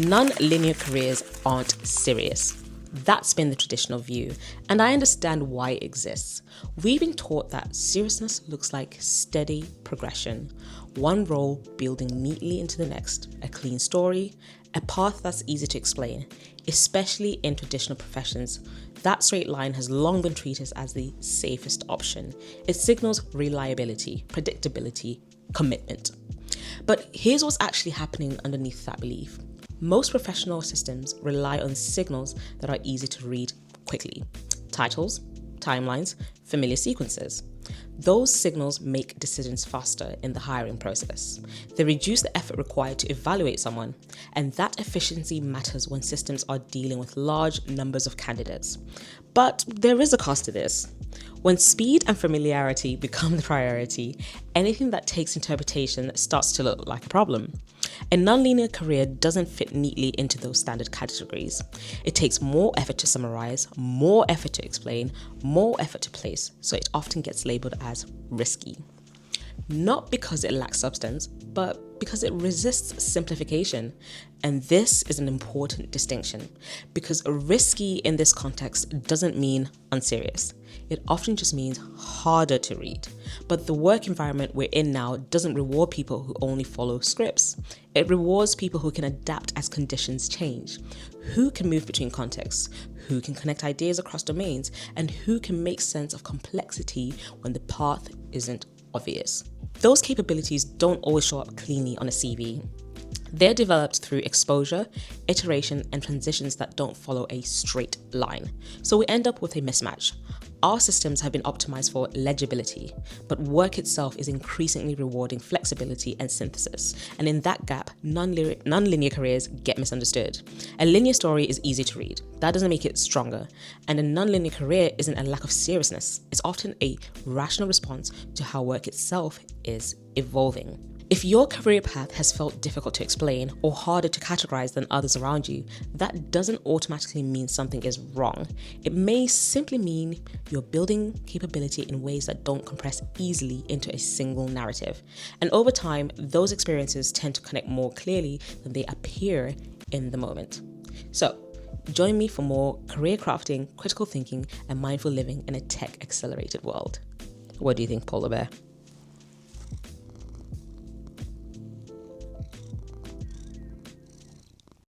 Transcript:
Non-linear careers aren't serious. That's been the traditional view, and I understand why it exists. We've been taught that seriousness looks like steady progression, one role building neatly into the next, a clean story, a path that's easy to explain. Especially in traditional professions, that straight line has long been treated as the safest option. It signals reliability, predictability, commitment. But here's what's actually happening underneath that belief. Most professional systems rely on signals that are easy to read quickly. Titles, timelines, familiar sequences. Those signals make decisions faster in the hiring process. They reduce the effort required to evaluate someone, and that efficiency matters when systems are dealing with large numbers of candidates. But there is a cost to this. When speed and familiarity become the priority, anything that takes interpretation starts to look like a problem. A nonlinear career doesn't fit neatly into those standard categories. It takes more effort to summarize, more effort to explain, more effort to place, so it often gets labeled as risky. Not because it lacks substance, but because it resists simplification. And this is an important distinction, because risky in this context doesn't mean unserious. It often just means harder to read. But the work environment we're in now doesn't reward people who only follow scripts. It rewards people who can adapt as conditions change, who can move between contexts, who can connect ideas across domains, and who can make sense of complexity when the path isn't obvious. Those capabilities don't always show up cleanly on a CV. They're developed through exposure, iteration, and transitions that don't follow a straight line. So we end up with a mismatch. Our systems have been optimized for legibility, but work itself is increasingly rewarding flexibility and synthesis. And in that gap, non-linear careers get misunderstood. A linear story is easy to read. That doesn't make it stronger. And a non-linear career isn't a lack of seriousness. It's often a rational response to how work itself is evolving. If your career path has felt difficult to explain or harder to categorize than others around you, that doesn't automatically mean something is wrong. It may simply mean you're building capability in ways that don't compress easily into a single narrative. And over time, those experiences tend to connect more clearly than they appear in the moment. So, join me for more career crafting, critical thinking, and mindful living in a tech-accelerated world. What do you think, Polar Bear?